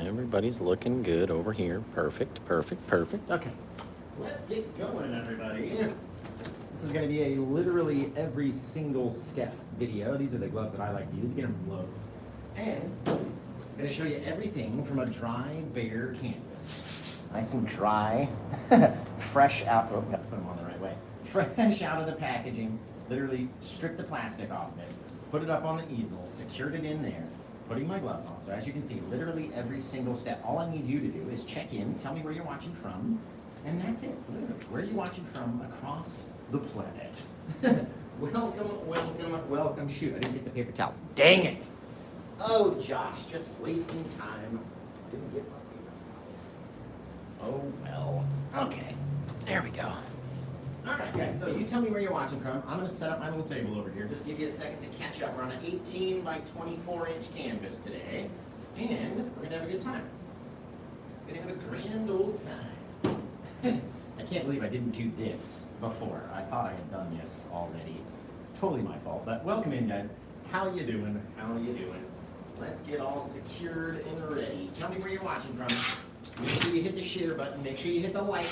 Everybody's looking good over here. Perfect, perfect, perfect. Okay, let's get going, everybody. This is going to be a literally every single step video. These are the gloves that I like to use. Get them from Lowe's. And I'm going to show you everything from a dry, bare canvas. Nice and dry, fresh out. Oh, got to put them on the right way. Fresh out of the packaging. Literally stripped the plastic off of it. Put it up on the easel. Secured it in there. Putting my gloves on. So as you can see, literally every single step. All I need you to do is check in, tell me where you're watching from, and that's it. Literally, where are you watching from across the planet? Welcome, welcome, welcome. Shoot, I didn't get the paper towels. Dang it! Oh, Josh, just wasting time. Didn't get my paper towels. Oh, well. Okay, there we go. All right, guys, so you tell me where you're watching from. I'm going to set up my little table over here. Just give you a second to catch up. We're on an 18 by 24-inch canvas today, and we're going to have a good time. We're going to have a grand old time. I can't believe I didn't do this before. I thought I had done this already. Totally my fault, but welcome in, guys. How you doing? How you doing? Let's get all secured and ready. Tell me where you're watching from. Make sure you hit the share button. Make sure you hit the like.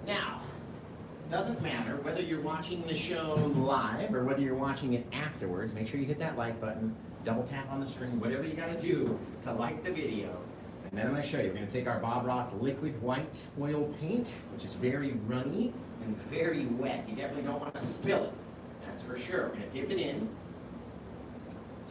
Now, doesn't matter whether you're watching the show live or whether you're watching it afterwards. Make sure you hit that like button, double tap on the screen, whatever you gotta do to like the video. And then I'm gonna show you, we're gonna take our Bob Ross liquid white oil paint, which is very runny and very wet. You definitely don't wanna spill it, that's for sure. We're gonna dip it in,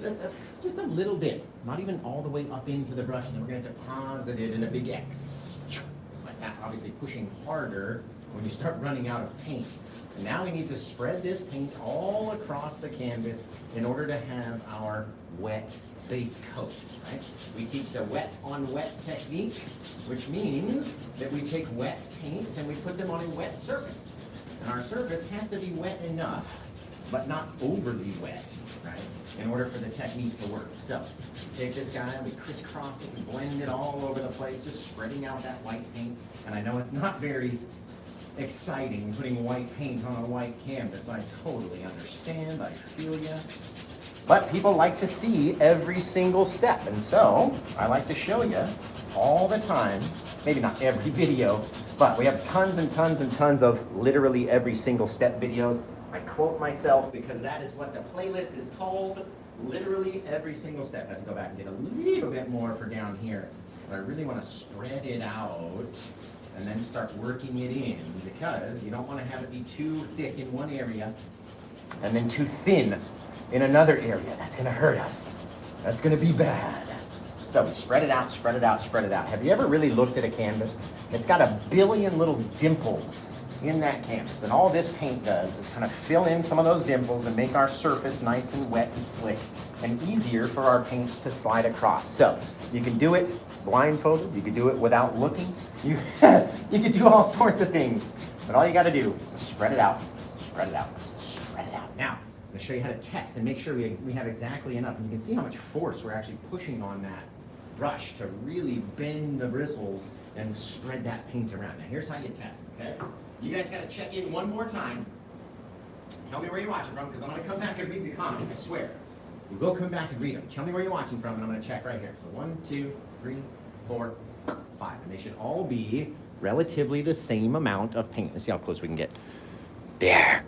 just a little bit, not even all the way up into the brush, and then we're gonna deposit it in a big X. Just like that, obviously pushing harder when you start running out of paint. And now we need to spread this paint all across the canvas in order to have our wet base coat, right? We teach the wet on wet technique, which means that we take wet paints and we put them on a wet surface. And our surface has to be wet enough, but not overly wet, right? In order for the technique to work. So, we take this guy, we crisscross it, we blend it all over the place, just spreading out that white paint. And I know it's not very exciting putting white paint on a white canvas. I totally understand, I feel you. But people like to see every single step, and so I like to show you all the time, maybe not every video, but we have tons and tons and tons of literally every single step videos. I quote myself because that is what the playlist is called, literally every single step. I have to go back and get a little bit more for down here, but I really want to spread it out and then start working it in, because you don't want to have it be too thick in one area and then too thin in another area. That's going to hurt us. That's going to be bad. So we spread it out, spread it out, spread it out. Have you ever really looked at a canvas? It's got a billion little dimples in that canvas, and all this paint does is kind of fill in some of those dimples and make our surface nice and wet and slick and easier for our paints to slide across. So you can do it blindfolded, you can do it without looking, you can do all sorts of things, but all you got to do is spread it out, spread it out, spread it out. Now I'm going to show you how to test and make sure we have exactly enough, and you can see how much force we're actually pushing on that brush to really bend the bristles and spread that paint around. Now here's how you test, okay? You guys got to check in one more time. Tell me where you're watching from, because I'm going to come back and read the comments, I swear. You will come back and read them. Tell me where you're watching from, and I'm going to check right here. So 1, 2, 3, 4, 5. And they should all be relatively the same amount of paint. Let's see how close we can get. There.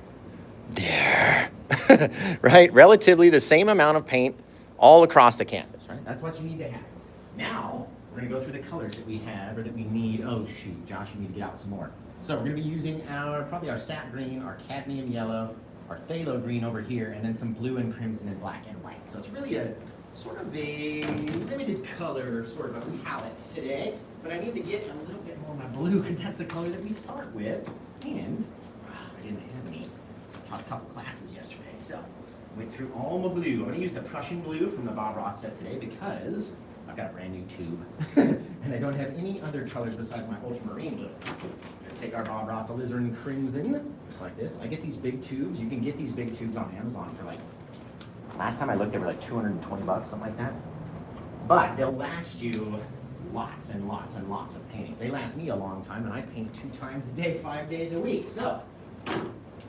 Right? Relatively the same amount of paint all across the canvas, right? That's what you need to have. Now, we're going to go through the colors that we have or that we need. Oh, shoot, Josh, you need to get out some more. So we're going to be using probably our sap green, our cadmium yellow, our phthalo green over here, and then some blue and crimson and black and white. So it's really a sort of a limited color sort of a palette today, but I need to get a little bit more of my blue because that's the color that we start with. And I didn't have any. So I taught a couple classes yesterday, so went through all my blue. I'm going to use the Prussian blue from the Bob Ross set today because I've got a brand new tube and I don't have any other colors besides my ultramarine blue. Take our Bob Ross Alizarin crimson, just like this. I get these big tubes. You can get these big tubes on Amazon for like, last time I looked, they were like 220 bucks, something like that. But they'll last you lots and lots and lots of paintings. They last me a long time, and I paint 2 times a day, 5 days a week. So,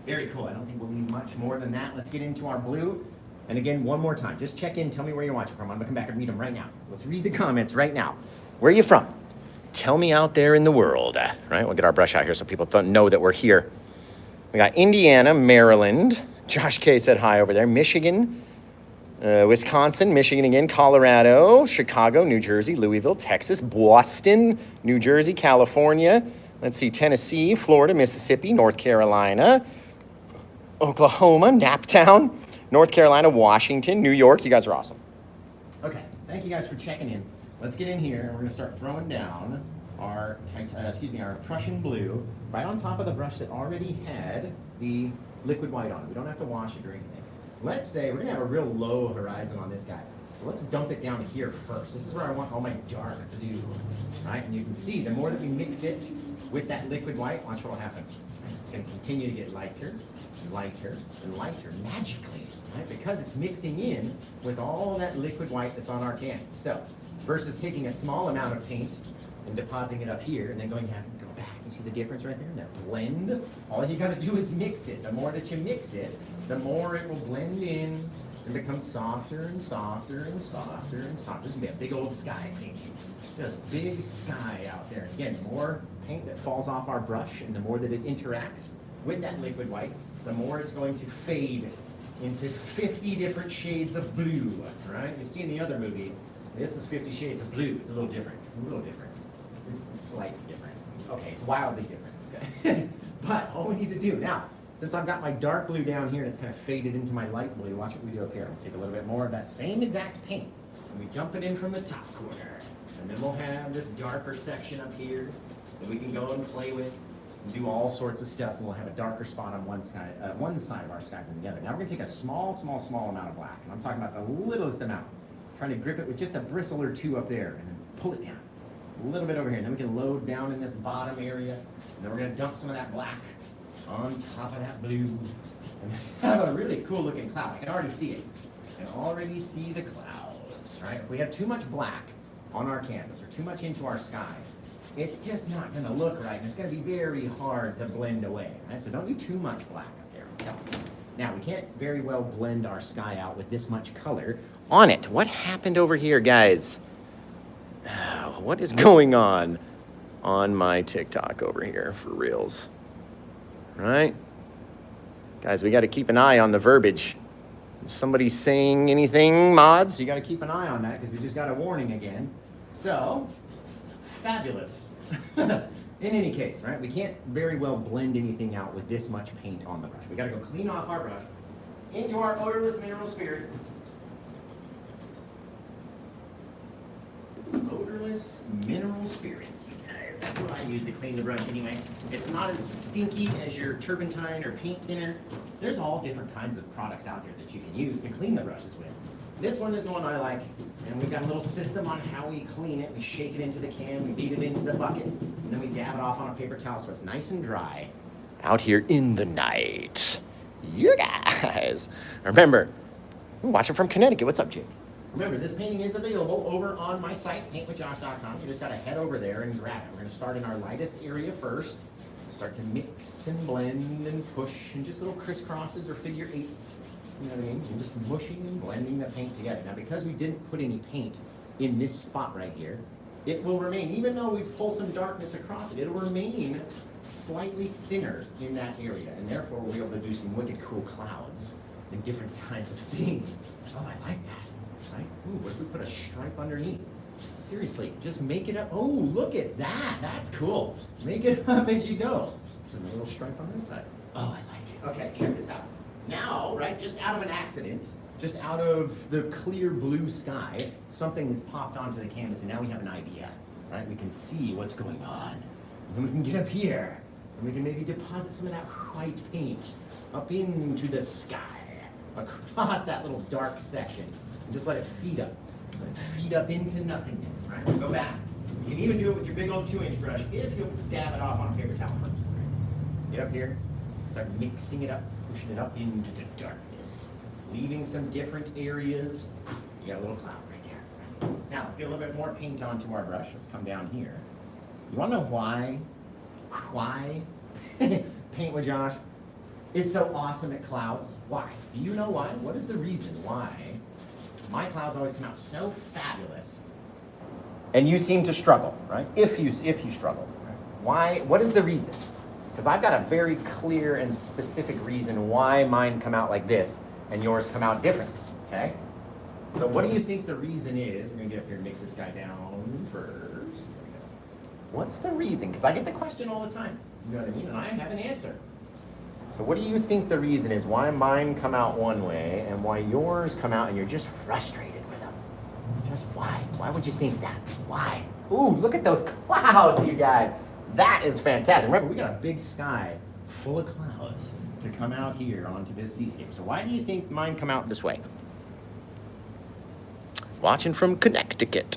very cool. I don't think we'll need much more than that. Let's get into our blue. And again, one more time, just check in, tell me where you're watching from. I'm gonna come back and read them right now. Let's read the comments right now. Where are you from? Tell me out there in the world, right? We'll get our brush out here so people know that we're here. We got Indiana, Maryland. Josh K said hi over there. Michigan, Wisconsin, Michigan again, Colorado, Chicago, New Jersey, Louisville, Texas, Boston, New Jersey, California. Let's see, Tennessee, Florida, Mississippi, North Carolina, Oklahoma, Naptown, North Carolina, Washington, New York. You guys are awesome. Okay, thank you guys for checking in. Let's get in here and we're gonna start throwing down our Prussian blue right on top of the brush that already had the liquid white on it. We don't have to wash it or anything. Let's say we're gonna have a real low horizon on this guy. So let's dump it down here first. This is where I want all my dark blue, right? And you can see the more that we mix it with that liquid white, watch what will happen. It's gonna continue to get lighter, and lighter, and lighter, magically, right? Because it's mixing in with all that liquid white that's on our canvas. So, versus taking a small amount of paint and depositing it up here and then having to go back. You see the difference right there? That blend, all you gotta do is mix it. The more that you mix it, the more it will blend in and become softer and softer and softer and softer. This is gonna be a big old sky painting. There's a big sky out there. Again, the more paint that falls off our brush and the more that it interacts with that liquid white, the more it's going to fade into 50 different shades of blue, right? You've seen the other movie. This is 50 Shades of Blue. It's a little different. A little different. It's slightly different. Okay, it's wildly different. Okay? But all we need to do now, since I've got my dark blue down here and it's kind of faded into my light blue, watch what we do up here. We'll take a little bit more of that same exact paint and we jump it in from the top corner. And then we'll have this darker section up here that we can go and play with and do all sorts of stuff. And we'll have a darker spot on one side of our sky than the other. Now we're going to take a small amount of black. And I'm talking about the littlest amount. Trying to grip it with just a bristle or two up there and then pull it down a little bit over here. And then we can load down in this bottom area. And then we're going to dump some of that black on top of that blue and have a really cool looking cloud. I can already see it. I can already see the clouds, right? If we have too much black on our canvas or too much into our sky, it's just not going to look right. And it's going to be very hard to blend away, right? So don't do too much black up there, I'm telling you. Now, we can't very well blend our sky out with this much color on it. What happened over here, guys? What is going on my TikTok over here for reals? Right? Guys, we got to keep an eye on the verbiage. Is somebody saying anything, mods? You got to keep an eye on that because we just got a warning again. So, fabulous. In any case, right, we can't very well blend anything out with this much paint on the brush. We gotta go clean off our brush into our odorless mineral spirits. Odorless mineral spirits, you guys. That's what I use to clean the brush anyway. It's not as stinky as your turpentine or paint thinner. There's all different kinds of products out there that you can use to clean the brushes with. This one is the one I like, and we've got a little system on how we clean it. We shake it into the can, we beat it into the bucket, and then we dab it off on a paper towel so it's nice and dry out here in the night. You guys. Remember, I'm watching from Connecticut. What's up, Jake? Remember, this painting is available over on my site, paintwithjosh.com. You just got to head over there and grab it. We're going to start in our lightest area first. Start to mix and blend and push and just little crisscrosses or figure eights. You know what I mean? And just mushing and blending the paint together. Now, because we didn't put any paint in this spot right here, it will remain, even though we pull some darkness across it, it'll remain slightly thinner in that area. And therefore, we'll be able to do some wicked cool clouds and different kinds of things. Oh, I like that, right? Ooh, what if we put a stripe underneath? Seriously, just make it up. Oh, look at that. That's cool. Make it up as you go. And a little stripe on the inside. Oh, I like it. Okay, check this out. Now, right, just out of an accident, just out of the clear blue sky, something has popped onto the canvas, and now we have an idea, right? We can see what's going on. And then we can get up here, and we can maybe deposit some of that white paint up into the sky, across that little dark section, and just let it feed up. Let it feed up into nothingness, right? We'll go back. You can even do it with your big old 2-inch brush if you dab it off on a paper towel first. Right? Get up here, start mixing it up. Pushing it up into the darkness, leaving some different areas. You got a little cloud right there. Now, let's get a little bit more paint onto our brush. Let's come down here. You want to know why Paint with Josh is so awesome at clouds? Why? Do you know why? What is the reason why my clouds always come out so fabulous and you seem to struggle, right? If you struggle, right? Why? What is the reason? Because I've got a very clear and specific reason why mine come out like this and yours come out different, okay? So what do you think the reason is? We're gonna get up here and mix this guy down first. There we go. What's the reason? Because I get the question all the time, you know what I mean? And I have an answer. So what do you think the reason is why mine come out one way and why yours come out and you're just frustrated with them? Just why? Why would you think that? Why? Ooh, look at those clouds, you guys. That is fantastic. Remember, we got a big sky full of clouds to come out here onto this seascape. So why do you think mine come out this way? Watching from Connecticut.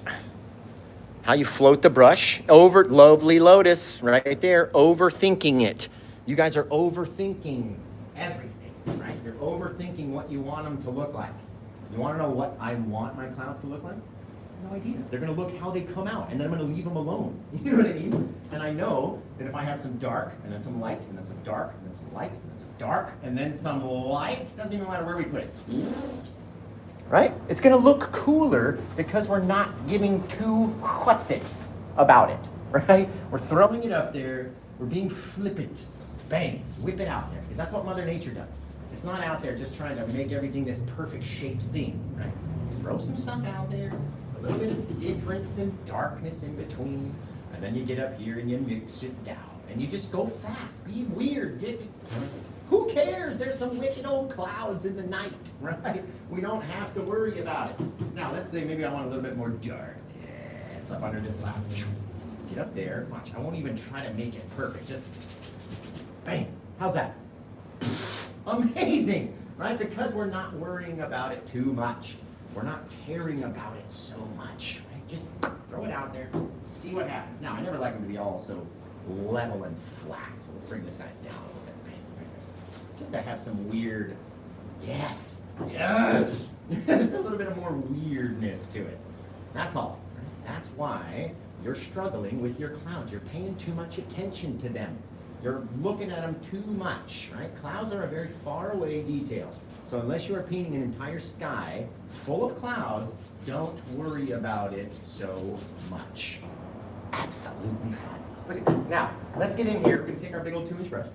How you float the brush over, lovely lotus, right there, overthinking it. You guys are overthinking everything, right? You're overthinking what you want them to look like. You want to know what I want my clouds to look like? No idea. They're going to look how they come out, and then I'm going to leave them alone. You know what I mean? And I know that if I have some dark, and then some light, and then some dark, and then some light, and then some dark, and then some light, doesn't even matter where we put it. Right? It's going to look cooler because we're not giving two whatsits about it, right? We're throwing it up there. We're being flippant. Bang, whip it out there, because that's what Mother Nature does. It's not out there just trying to make everything this perfect shaped thing, right? Throw some stuff out there, a little bit of difference and darkness in between, and then you get up here and you mix it down, and you just go fast, be weird, who cares? There's some wicked old clouds in the night, right? We don't have to worry about it. Now, let's say maybe I want a little bit more dark. Yes, up under this cloud. Get up there, watch, I won't even try to make it perfect, just bang, how's that? Amazing, right? Because we're not worrying about it too much. We're not caring about it so much, right? Just throw it out there, see what happens. Now, I never like them to be all so level and flat, so let's bring this guy down a little bit. Just to have some weird, yes, just a little bit of more weirdness to it. That's all, right? That's why you're struggling with your clouds. You're paying too much attention to them. You're looking at them too much, right? Clouds are a very far away detail. So unless you are painting an entire sky full of clouds, don't worry about it so much. Absolutely fabulous. Look at that. Now, let's get in here. We're going to take our big old 2-inch brush,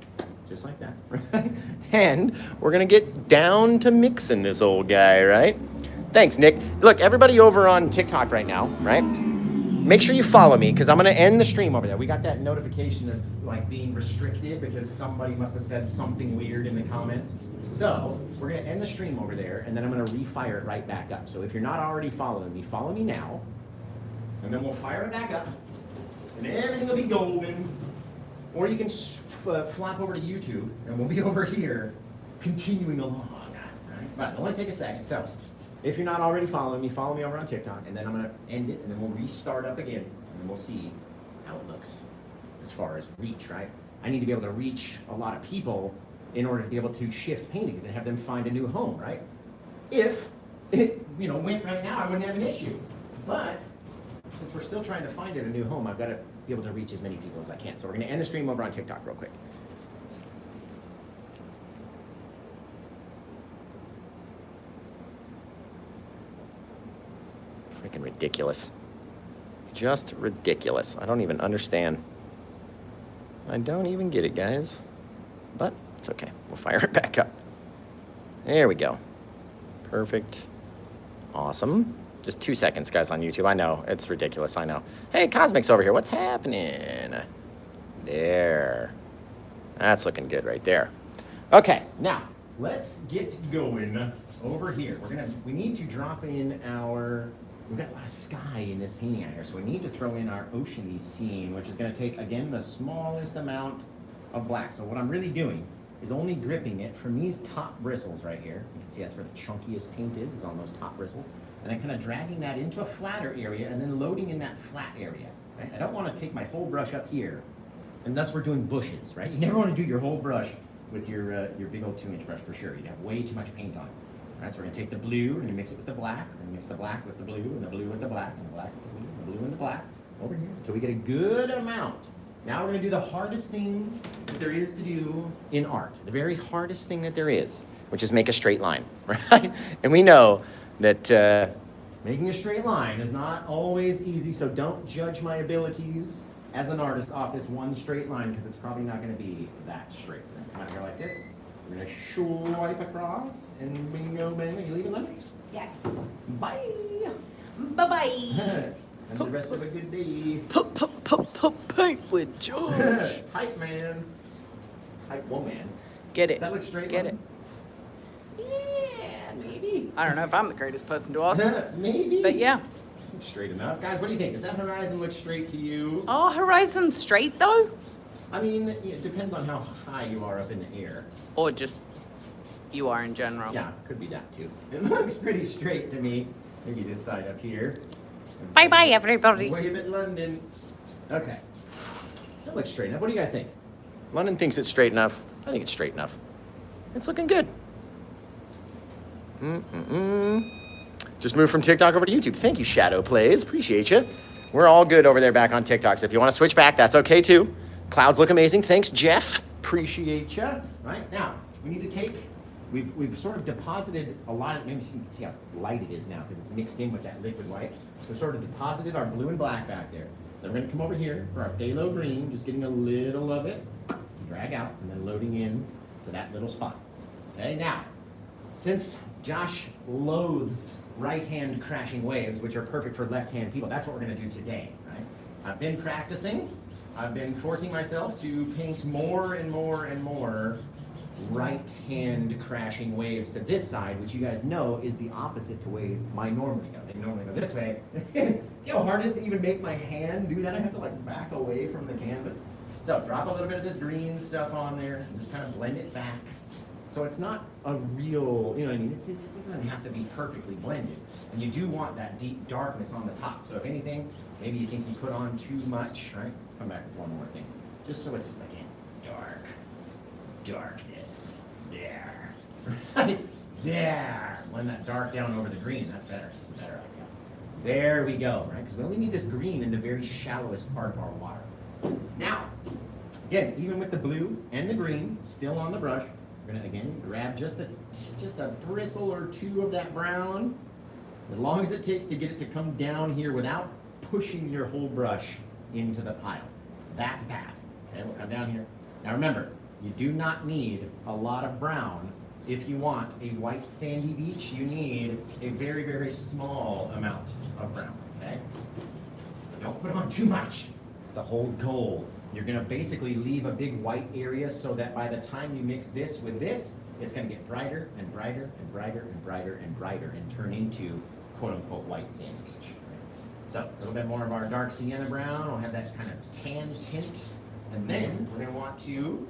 just like that, right? And we're going to get down to mixing this old guy, right? Thanks, Nick. Look, everybody over on TikTok right now, right? Make sure you follow me, because I'm going to end the stream over there. We got that notification of like being restricted because somebody must have said something weird in the comments. So we're going to end the stream over there, and then I'm going to refire it right back up. So if you're not already following me, follow me now, and then we'll fire it back up, and everything will be golden. Or you can flop over to YouTube, and we'll be over here continuing along. Right? But it'll only take a second. So if you're not already following me, follow me over on TikTok, and then I'm going to end it, and then we'll restart up again, and then we'll see how it looks as far as reach, right? I need to be able to reach a lot of people in order to be able to shift paintings and have them find a new home, right? If it, went right now, I wouldn't have an issue. But since we're still trying to find it a new home, I've got to be able to reach as many people as I can. So we're going to end the stream over on TikTok real quick. Freaking ridiculous. Just ridiculous. I don't even understand. I don't even get it, guys. But it's okay. We'll fire it back up. There we go. Perfect. Awesome. Just 2 seconds, guys, on YouTube. I know. It's ridiculous. I know. Hey, Cosmic's over here. What's happening? There. That's looking good right there. Okay, now, let's get going over here. We need to drop in we've got a lot of sky in this painting out here, so we need to throw in our oceany scene, which is going to take, again, the smallest amount of black. So what I'm really doing is only gripping it from these top bristles right here. You can see that's where the chunkiest paint is on those top bristles. And then kind of dragging that into a flatter area and then loading in that flat area. Right? I don't want to take my whole brush up here, and thus we're doing bushes, right? You never want to do your whole brush with your big old 2-inch brush for sure. You'd have way too much paint on it. Right, so we're going to take the blue and mix it with the black, and mix the black with the blue, and the blue with the black, and the black with the blue, and the blue and the black over here until we get a good amount. Now we're going to do the hardest thing that there is to do in art, the very hardest thing that there is, which is make a straight line, right? And we know that making a straight line is not always easy, so don't judge my abilities as an artist off this one straight line, because it's probably not going to be that straight. We're going to come out here like this. We're going to swipe across, and bingo, bang. Are you leaving, Lemon? Yeah. Bye. Bye-bye. And the rest of a good day. Paint with George. Hype man. Hype woman. Get Does it. that look straight? Get it. Lemon? Yeah, maybe. I don't know if I'm the greatest person to ask, Maybe. but yeah. Straight enough. Guys, what do you think? Does that horizon look straight to you? Oh, horizon straight though? I mean, it depends on how high you are up in the air. Or just you are in general? Yeah, could be that too. It looks pretty straight to me. Maybe this side up here. Bye-bye, everybody. Wave at London. Okay. That looks straight enough. What do you guys think? London thinks it's straight enough. I think it's straight enough. It's looking good. Just moved from TikTok over to YouTube. Thank you, Shadow Plays. Appreciate you. We're all good over there back on TikTok. So if you want to switch back, that's okay too. Clouds look amazing. Thanks, Jeff. Appreciate you. Right now, we need to take. We've sort of deposited a lot of. Maybe you can see how light it is now because it's mixed in with that liquid white. So we've sort of deposited our blue and black back there. Then we're going to come over here for our phthalo green, just getting a little of it to drag out, and then loading in to that little spot. Okay, now, since Josh loathes right-hand crashing waves, which are perfect for left-hand people, that's what we're going to do today, right? I've been practicing. I've been forcing myself to paint more and more and more right-hand crashing waves to this side, which you guys know is the opposite to way mine normally go. They normally go this way. See how hard it is to even make my hand do that? I have to like back away from the canvas. So drop a little bit of this green stuff on there and just kind of blend it back. So it's not a real, you know what I mean? It doesn't have to be perfectly blended. And you do want that deep darkness on the top. So if anything, maybe you think you put on too much, right? Let's come back with one more thing. Just so it's, again, dark. Darkness. There. Right? There. Blend that dark down over the green. That's better. That's a better idea. There we go, right? Because we only need this green in the very shallowest part of our water. Now, again, even with the blue and the green still on the brush, we're gonna again grab just a bristle or two of that brown, as long as it takes to get it to come down here without pushing your whole brush into the pile. That's bad. Okay, we'll come down here. Now remember, you do not need a lot of brown. If you want a white sandy beach, you need a very, very small amount of brown, okay? So don't put on too much. It's the whole goal. You're gonna basically leave a big white area so that by the time you mix this with this, it's gonna get brighter and brighter and brighter and brighter and brighter and turn into quote unquote white sandy beach. So a little bit more of our dark sienna brown. We'll have that kind of tan tint. And then we're gonna want to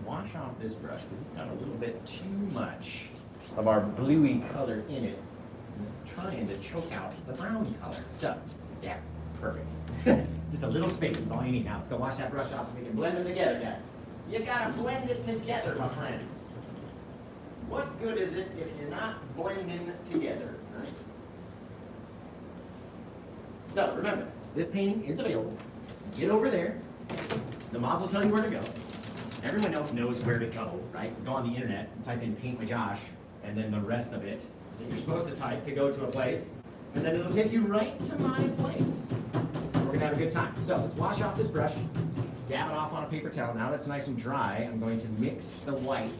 wash off this brush because it's got a little bit too much of our bluey color in it. And it's trying to choke out the brown color. So, yeah, perfect. Just a little space is all you need. Now let's go wash that brush off so we can blend them together, guys. You gotta blend it together, my friends. What good is it if you're not blending together, right? So remember, this painting is available. Get over there. The mods will tell you where to go. Everyone else knows where to go, right? Go on the internet and type in paint with Josh, and then the rest of it that you're supposed to type to go to a place, and then it'll take you right to my place. We're gonna have a good time. So let's wash off this brush, dab it off on a paper towel. Now that's nice and dry, I'm going to mix the white,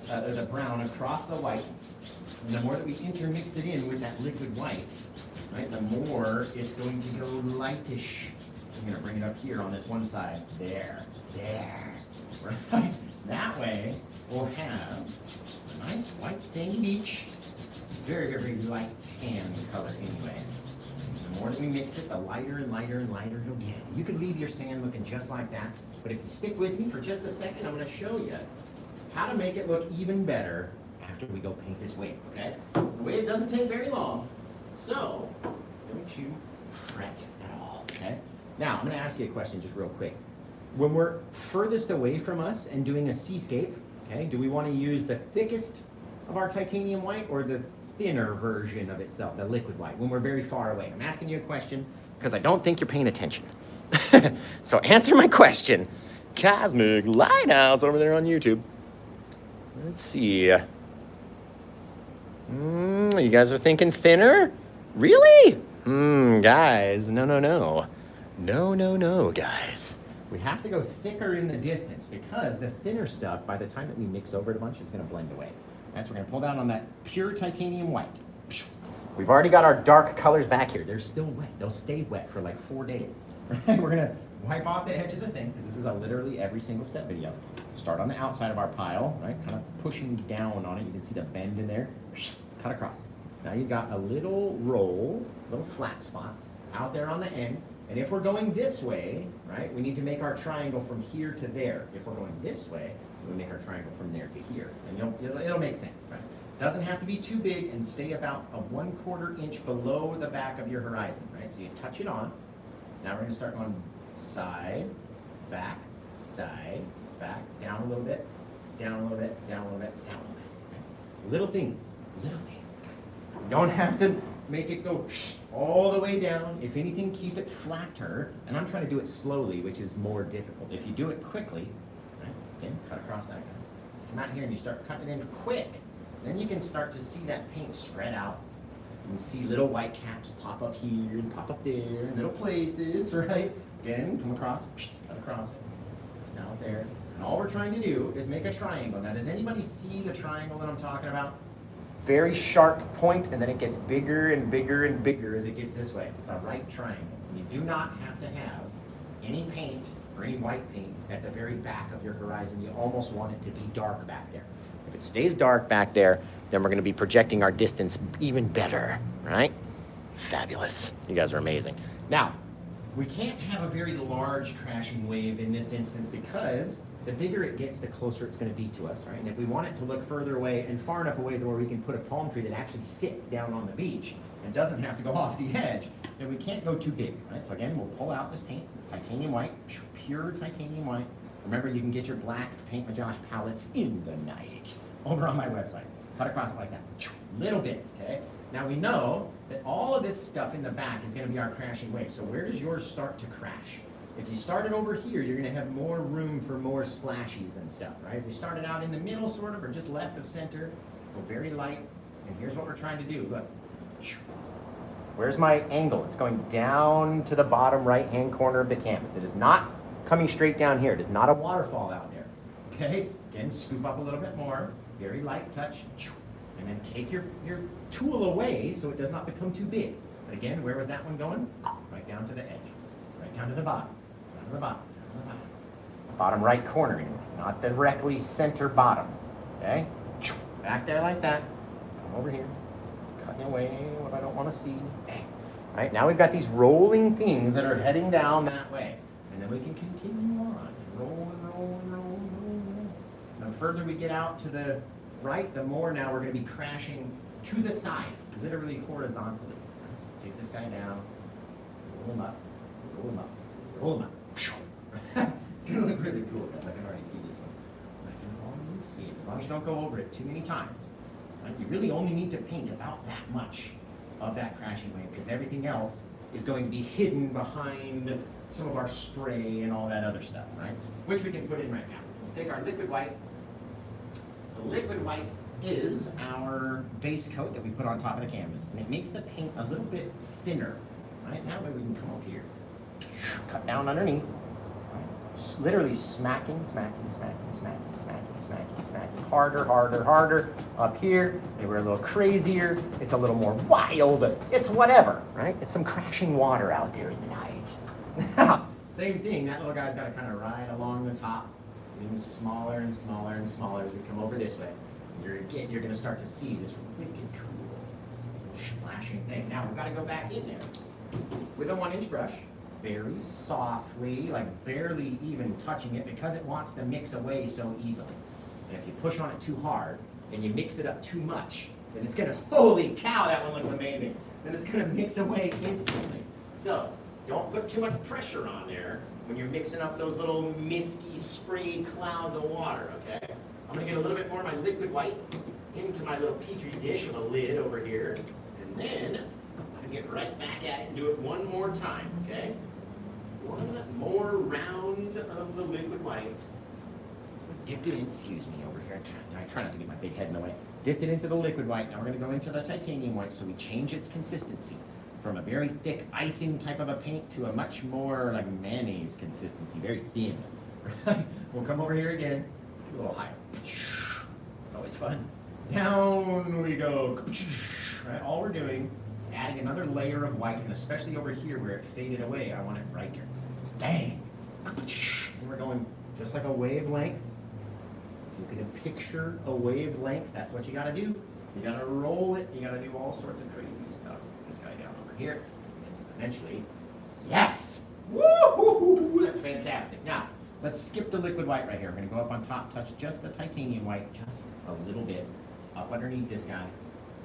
the brown across the white. And the more that we intermix it in with that liquid white, right, the more it's going to go lightish. I'm gonna bring it up here on this one side. There. Right? That way, we'll have a nice white sandy beach. Very, very light tan color anyway. The more that we mix it, the lighter and lighter and lighter it'll get. You could leave your sand looking just like that, but if you stick with me for just a second, I'm gonna show you how to make it look even better after we go paint this wave, okay? The wave doesn't take very long, so don't you fret at all, okay? Now, I'm gonna ask you a question just real quick. When we're furthest away from us and doing a seascape, okay, do we want to use the thickest of our titanium white or the thinner version of itself, the liquid white, when we're very far away? I'm asking you a question because I don't think you're paying attention. So answer my question. Cosmic Lighthouse over there on YouTube. Let's see. You guys are thinking thinner? Really? Guys, no, guys. We have to go thicker in the distance because the thinner stuff, by the time that we mix over it a bunch, is going to blend away. Right, so we're going to pull down on that pure titanium white. We've already got our dark colors back here. They're still wet. They'll stay wet for like 4 days. Right? We're going to wipe off the edge of the thing because this is a literally every single step video. Start on the outside of our pile, right? Kind of pushing down on it. You can see the bend in there. Cut across. Now you've got a little roll, little flat spot out there on the end. And if we're going this way, right, we need to make our triangle from here to there. If we're going this way, we make our triangle from there to here. And it'll make sense, right? Doesn't have to be too big and stay about a 1/4 inch below the back of your horizon, right? So you touch it on. Now we're gonna start on side, back, down a little bit, down a little bit, down a little bit, down a little bit. Little things, guys. You don't have to make it go all the way down. If anything, keep it flatter. And I'm trying to do it slowly, which is more difficult. If you do it quickly, right, again, cut across that guy. Come out here and you start cutting it in quick. Then you can start to see that paint spread out. You can see little white caps pop up here and pop up there in little places, right? Again, come across, cut across it. It's now there. And all we're trying to do is make a triangle. Now, does anybody see the triangle that I'm talking about? Very sharp point, and then it gets bigger and bigger and bigger as it gets this way. It's a right triangle. You do not have to have any paint or any white paint at the very back of your horizon. You almost want it to be dark back there. If it stays dark back there, then we're going to be projecting our distance even better, right? Fabulous. You guys are amazing. Now, we can't have a very large crashing wave in this instance because the bigger it gets, the closer it's going to be to us, right? And if we want it to look further away and far enough away to where we can put a palm tree that actually sits down on the beach and doesn't have to go off the edge, then we can't go too big, right? So again, we'll pull out this paint, this titanium white, pure titanium white. Remember, you can get your black Paint with Josh palettes in the night over on my website. Cut across it like that, little bit, okay? Now we know that all of this stuff in the back is going to be our crashing wave. So where does yours start to crash? If you started over here, you're going to have more room for more splashies and stuff, right? If you started out in the middle, sort of, or just left of center, go very light. And here's what we're trying to do. Look. Where's my angle? It's going down to the bottom right-hand corner of the canvas. It is not coming straight down here. It is not a waterfall out there. Okay? Again, scoop up a little bit more. Very light touch. And then take your tool away so it does not become too big. But again, where was that one going? Right down to the edge. Right down to the bottom. Down to the bottom. Down to the bottom. Bottom right corner, not directly center bottom. Okay? Back there like that. Come over here. Cutting away what I don't want to see. Bang. All right, now we've got these rolling things that are heading down that way. And then we can continue on. Roll and roll and roll and roll. The further we get out to the right, the more now we're going to be crashing to the side, literally horizontally. So take this guy down, roll him up, roll him up, roll him up. It's going to look really cool, guys. I can already see this one. I can already see it. As long as you don't go over it too many times. Right? You really only need to paint about that much of that crashing wave because everything else is going to be hidden behind some of our spray and all that other stuff, right? Which we can put in right now. Let's take our liquid white. The liquid white is our base coat that we put on top of the canvas, and it makes the paint a little bit thinner, right? That way we can come up here, cut down underneath, right? Literally smacking, harder up here. Maybe we're a little crazier. It's a little more wild. It's whatever, right? It's some crashing water out there in the night. Now, same thing. That little guy's got to kind of ride along the top. Getting smaller and smaller and smaller as we come over this way. You're going to start to see this wicked cool splashing thing. Now we've got to go back in there with a 1-inch brush, very softly, like barely even touching it because it wants to mix away so easily. And if you push on it too hard and you mix it up too much, then it's going to, holy cow, that one looks amazing. Then it's going to mix away instantly. So don't put too much pressure on there when you're mixing up those little misty, spray clouds of water, okay? I'm gonna get a little bit more of my liquid white into my little petri dish of a lid over here, and then I'm gonna get right back at it and do it one more time, okay? One more round of the liquid white. So we dipped it in, excuse me, over here. I try not to get my big head in the way. Dipped it into the liquid white. Now we're going to go into the titanium white, so we change its consistency from a very thick icing type of a paint to a much more like mayonnaise consistency, very thin. Right? We'll come over here again. Let's get a little higher. It's always fun. Down we go. Right? All we're doing is adding another layer of white, and especially over here where it faded away, I want it brighter. Bang! And we're going just like a wavelength. You can picture a wavelength. That's what you got to do. You got to roll it. You got to do all sorts of crazy stuff. This guy down over here. And eventually, yes! Woo! That's fantastic. Now, let's skip the liquid white right here. We're going to go up on top, touch just the titanium white, just a little bit, up underneath this guy,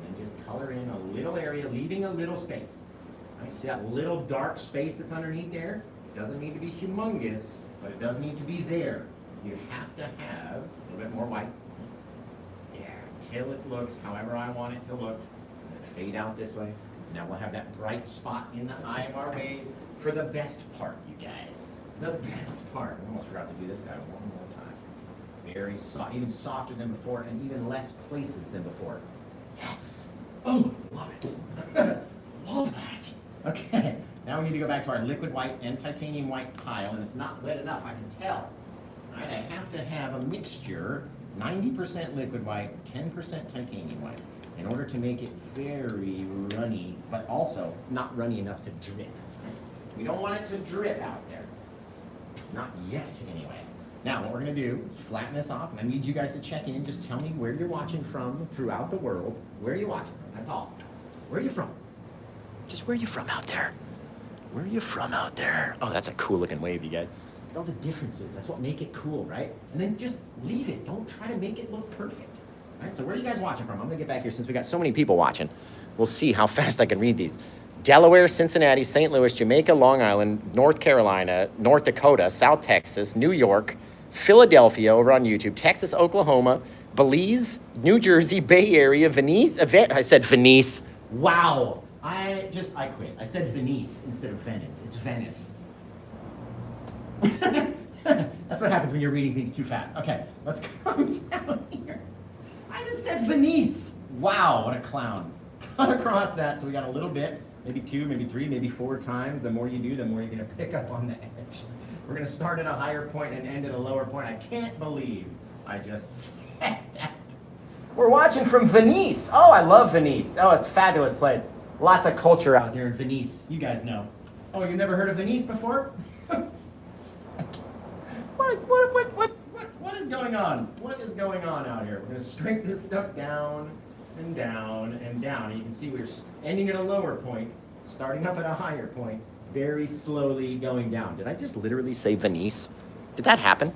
and just color in a little area, leaving a little space. Right? See that little dark space that's underneath there? It doesn't need to be humongous, but it does need to be there. You have to have a little bit more white. There, till it looks however I want it to look. And then fade out this way. Now we'll have that bright spot in the eye of our wave for the best part, you guys. The best part. I almost forgot to do this guy one more time. Very soft, even softer than before, and even less places than before. Yes! Oh, love it. Love that. Okay, now we need to go back to our liquid white and titanium white pile, and it's not wet enough, I can tell. All right, I have to have a mixture, 90% liquid white, 10% titanium white, in order to make it very runny, but also not runny enough to drip. We don't want it to drip out there. Not yet, anyway. Now, what we're going to do is flatten this off, and I need you guys to check in. Just tell me where you're watching from throughout the world. Where are you watching from? That's all. Where are you from? Just where are you from out there? Where are you from out there? Oh, that's a cool looking wave, you guys. Look at all the differences. That's what make it cool, right? And then just leave it. Don't try to make it look perfect. All right, so where are you guys watching from? I'm going to get back here since we got so many people watching. We'll see how fast I can read these. Delaware, Cincinnati, St. Louis, Jamaica, Long Island, North Carolina, North Dakota, South Texas, New York, Philadelphia over on YouTube, Texas, Oklahoma, Belize, New Jersey, Bay Area, Venice. I said Venice. Wow. I quit. I said Venice instead of Venice. It's Venice. That's what happens when you're reading things too fast. Okay, let's come down here. I just said Venice. Wow, what a clown. Cut across that, so we got a little bit, maybe 2, maybe 3, maybe 4 times. The more you do, the more you're going to pick up on the edge. We're going to start at a higher point and end at a lower point. I can't believe I just said that. We're watching from Venice. Oh, I love Venice. Oh, it's a fabulous place. Lots of culture out there in Venice. You guys know. Oh, you never heard of Venice before? What is going on? What is going on out here? We're going to strike this stuff down and down and down. And you can see we're ending at a lower point, starting up at a higher point, very slowly going down. Did I just literally say Venice? Did that happen?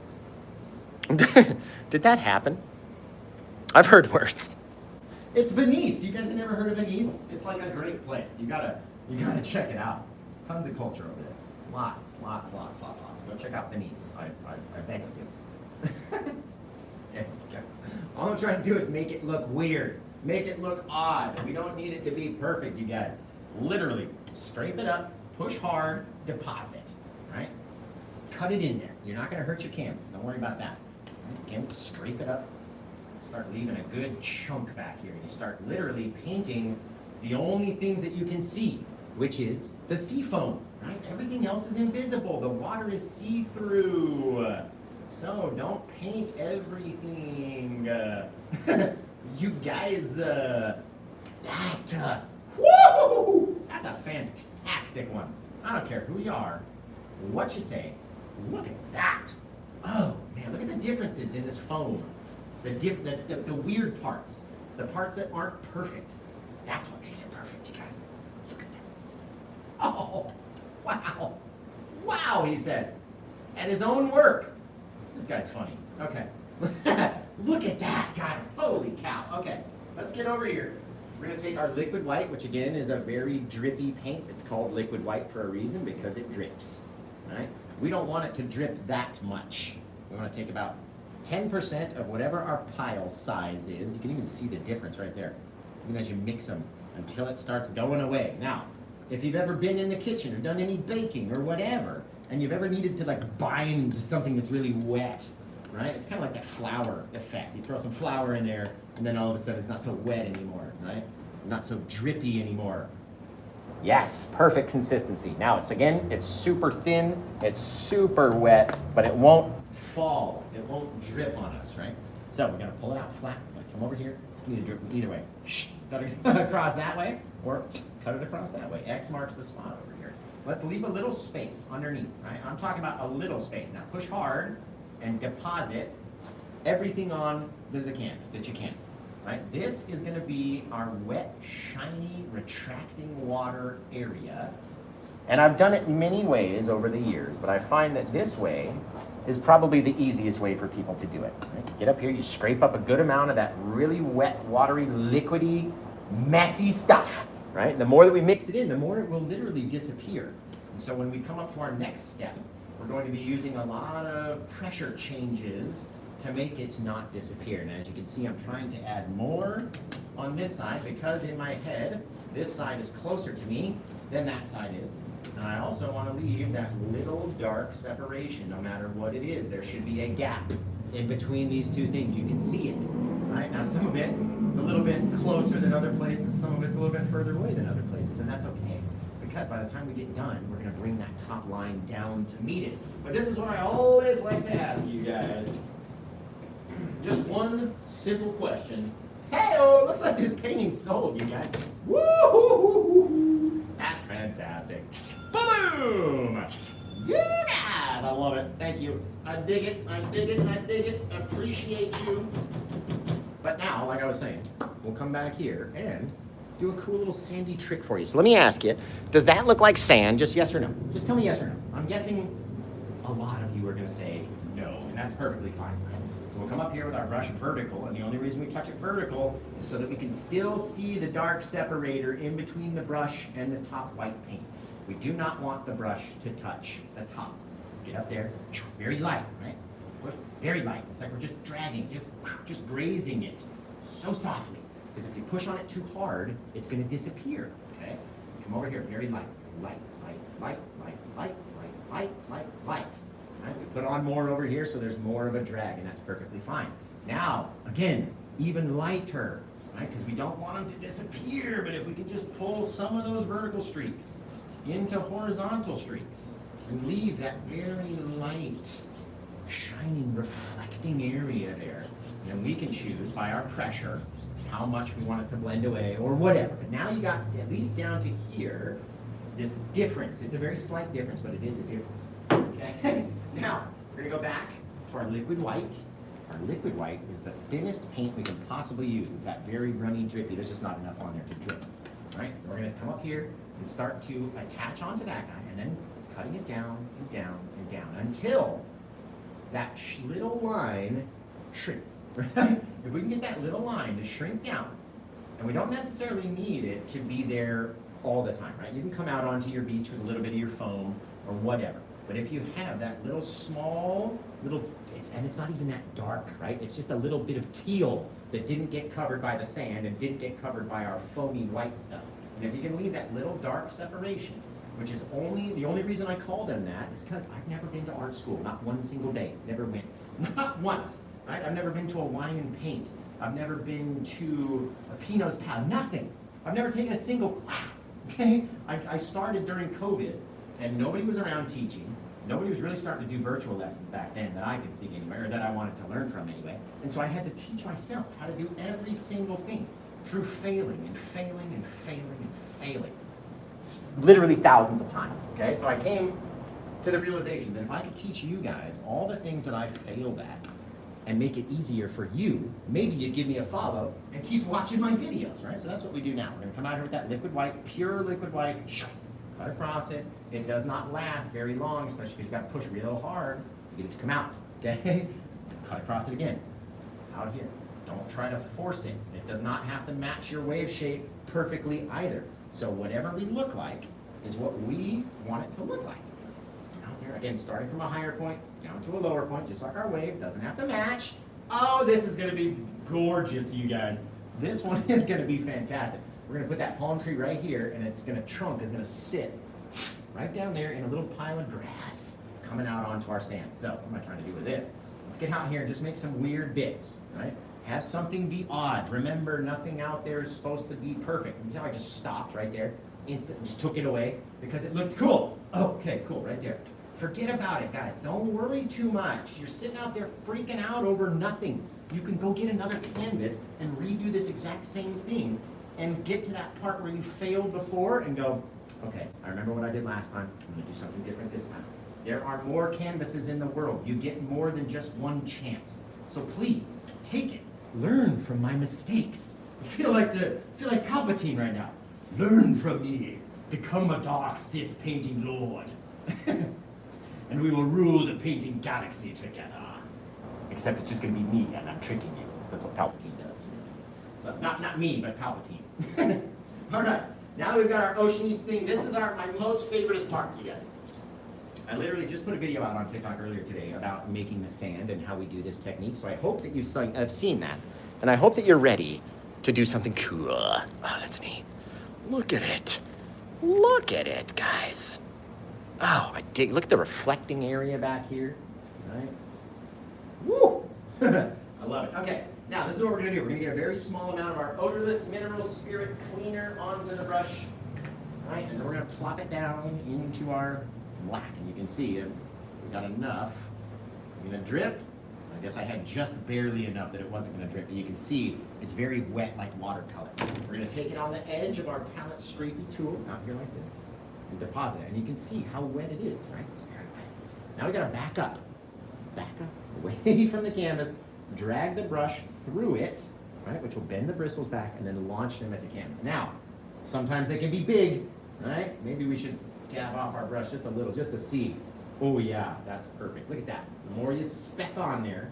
Did that happen? I've heard words. It's Venice. You guys have never heard of Venice? It's like a great place. You gotta check it out. Tons of culture over there. Lots. Go check out Venice. I beg of you. There you go. All I'm trying to do is make it look weird. Make it look odd. We don't need it to be perfect, you guys. Literally, scrape it up, push hard, deposit. Right? Cut it in there. You're not gonna hurt your canvas. Don't worry about that. Right? Again, scrape it up. Start leaving a good chunk back here. You start literally painting the only things that you can see, which is the sea foam, right? Everything else is invisible. The water is see-through. So don't paint everything. You guys, woo! That's a fantastic one. I don't care who you are, what you say. Look at that. Oh, man, look at the differences in this foam. The weird parts, the parts that aren't perfect. That's what makes it perfect, you guys. Look at that. Oh, wow. Wow, he says. At his own work. This guy's funny. Okay. Look at that, guys. Holy cow. Okay, let's get over here. We're going to take our liquid white, which again is a very drippy paint. It's called liquid white for a reason, because it drips. All right? We don't want it to drip that much. We want to take about 10% of whatever our pile size is. You can even see the difference right there, even as you mix them until it starts going away. Now, if you've ever been in the kitchen or done any baking or whatever, and you've ever needed to like bind something that's really wet, right? It's kind of like that flour effect. You throw some flour in there, and then all of a sudden it's not so wet anymore, right? Not so drippy anymore. Yes, perfect consistency. Now it's super thin, it's super wet, but it won't fall. It won't drip on us, right? So we're gonna pull it out flat. We're gonna come over here. You need to do it from either way. Cut it across that way, or cut it across that way. X marks the spot over here. Let's leave a little space underneath, right? I'm talking about a little space. Now push hard and deposit everything on the canvas that you can. Right? This is going to be our wet, shiny, retracting water area. And I've done it many ways over the years, but I find that this way is probably the easiest way for people to do it. Right? Get up here, you scrape up a good amount of that really wet, watery, liquidy, messy stuff. Right? The more that we mix it in, the more it will literally disappear. And so when we come up to our next step, we're going to be using a lot of pressure changes to make it not disappear. And as you can see, I'm trying to add more on this side because in my head, this side is closer to me than that side is. And I also want to leave that little dark separation, no matter what it is. There should be a gap in between these two things. You can see it, right? Now some of it is a little bit closer than other places, some of it's a little bit further away than other places, and that's okay. Because by the time we get done, we're going to bring that top line down to meet it. But this is what I always like to ask you guys. Just one simple question. Hey-oh, looks like this painting sold, you guys. Woo-hoo-hoo-hoo-hoo. That's fantastic. Boom! Yeah, guys, I love it. Thank you. I dig it, I dig it, I dig it. Appreciate you. But now, like I was saying, we'll come back here and do a cool little sandy trick for you. So let me ask you, does that look like sand? Just yes or no? Just tell me yes or no. I'm guessing a lot of you are going to say no, and that's perfectly fine, right? So we'll come up here with our brush vertical, and the only reason we touch it vertical is so that we can still see the dark separator in between the brush and the top white paint. We do not want the brush to touch the top. Get up there, very light, right? Very light. It's like we're just dragging, just grazing it so softly. Because if you push on it too hard, it's going to disappear, okay? Come over here, very light, light, light, light, light, light, light, light, light, light. Right? We put on more over here so there's more of a drag, and that's perfectly fine. Now, again, even lighter, right? Because we don't want them to disappear, but if we can just pull some of those vertical streaks into horizontal streaks and leave that very light, shining, reflecting area there, then we can choose by our pressure how much we want it to blend away or whatever. But now you got at least down to here this difference. It's a very slight difference, but it is a difference. Okay? Now, we're going to go back to our liquid white. Our liquid white is the thinnest paint we can possibly use. It's that very runny, drippy. There's just not enough on there to drip. Right? We're going to come up here and start to attach onto that guy and then cutting it down and down and down until that little line shrinks. Right? If we can get that little line to shrink down, and we don't necessarily need it to be there all the time, right? You can come out onto your beach with a little bit of your foam or whatever. But if you have that little small, and it's not even that dark, right? It's just a little bit of teal that didn't get covered by the sand and didn't get covered by our foamy white stuff. And if you can leave that little dark separation, which is the only reason I call them that is because I've never been to art school, not one single day, never went, not once, right? I've never been to a wine and paint. I've never been to a Pinot's Pal, nothing. I've never taken a single class, okay? I started during COVID, and nobody was around teaching. Nobody was really starting to do virtual lessons back then that I could see anywhere, or that I wanted to learn from anyway. And so I had to teach myself how to do every single thing through failing and failing and failing and failing. Literally thousands of times, okay? So I came to the realization that if I could teach you guys all the things that I failed at and make it easier for you, maybe you'd give me a follow and keep watching my videos, right? So that's what we do now. We're gonna come out here with that liquid white, pure liquid white, cut across it. It does not last very long, especially because you've got to push real hard to get it to come out, okay? Cut across it again, out here. Don't try to force it. It does not have to match your wave shape perfectly either. So whatever we look like is what we want it to look like. Out there, again, starting from a higher point, down to a lower point, just like our wave, doesn't have to match. Oh, this is gonna be gorgeous, you guys. This one is gonna be fantastic. We're gonna put that palm tree right here, and it's gonna sit right down there in a little pile of grass. coming out onto our sand. So what am I trying to do with this? Let's get out here and just make some weird bits, right? Have something be odd. Remember, nothing out there is supposed to be perfect. You see how I just stopped right there? Instantly just took it away because it looked cool. Okay, cool, right there. Forget about it, guys. Don't worry too much. You're sitting out there freaking out over nothing. You can go get another canvas and redo this exact same thing and get to that part where you failed before and go, okay, I remember what I did last time. I'm going to do something different this time. There are more canvases in the world. You get more than just one chance. So please, take it. Learn from my mistakes. I feel like Palpatine right now. Learn from me. Become a dark Sith painting lord. And we will rule the painting galaxy together. Except it's just going to be me, and I'm tricking you. That's what Palpatine does. So not me, but Palpatine. All right, now we've got our ocean use thing. This is my most favoriteest part, you guys. I literally just put a video out on TikTok earlier today about making the sand and how we do this technique. So I hope that you've seen that, and I hope that you're ready to do something cool. Oh, that's neat. Look at it. Look at it, guys. Oh, I dig. Look at the reflecting area back here. Right? Woo! I love it. Okay, now this is what we're going to do. We're going to get a very small amount of our odorless mineral spirit cleaner onto the brush. Right? And then we're going to plop it down into our black. And you can see we got enough. I'm going to drip. I guess I had just barely enough that it wasn't going to drip. But you can see it's very wet like watercolor. We're going to take it on the edge of our palette scrapey tool, out here like this, and deposit it. And you can see how wet it is, right? It's very wet. Now we got to back up away from the canvas, drag the brush through it, right, which will bend the bristles back, and then launch them at the canvas. Now, sometimes they can be big, right? Maybe we should tap off our brush just a little, just to see. Oh yeah, that's perfect. Look at that. The more you speck on there,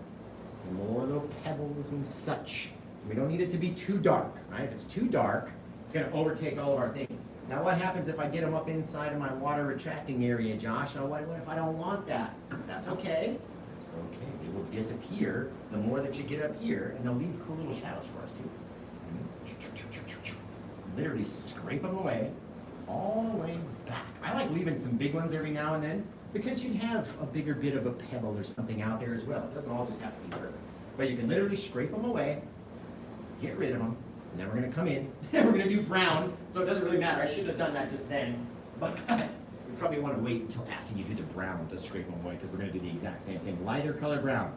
the more little pebbles and such. We don't need it to be too dark, right? If it's too dark, it's going to overtake all of our things. Now what happens if I get them up inside of my water retracting area, Josh? Oh, what if I don't want that? That's okay. That's okay. They will disappear the more that you get up here, and they'll leave cool little shadows for us too. Literally scrape them away, all the way back. I like leaving some big ones every now and then, because you have a bigger bit of a pebble or something out there as well. It doesn't all just have to be perfect. But you can literally scrape them away, get rid of them, and then we're going to come in, and we're going to do brown, so it doesn't really matter. I shouldn't have done that just then, but you probably want to wait until after you do the brown to scrape them away, because we're going to do the exact same thing. Lighter color brown,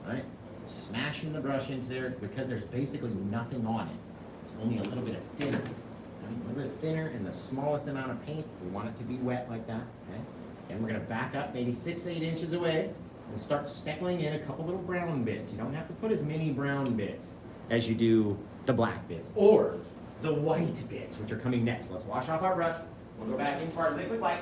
right? Smashing the brush into there, because there's basically nothing on it. It's only a little bit of thinner. A little bit thinner and the smallest amount of paint. We want it to be wet like that, okay? And we're going to back up maybe 6-8 inches away and start speckling in a couple little brown bits. You don't have to put as many brown bits as you do the black bits or the white bits, which are coming next. Let's wash off our brush. We'll go back into our liquid white.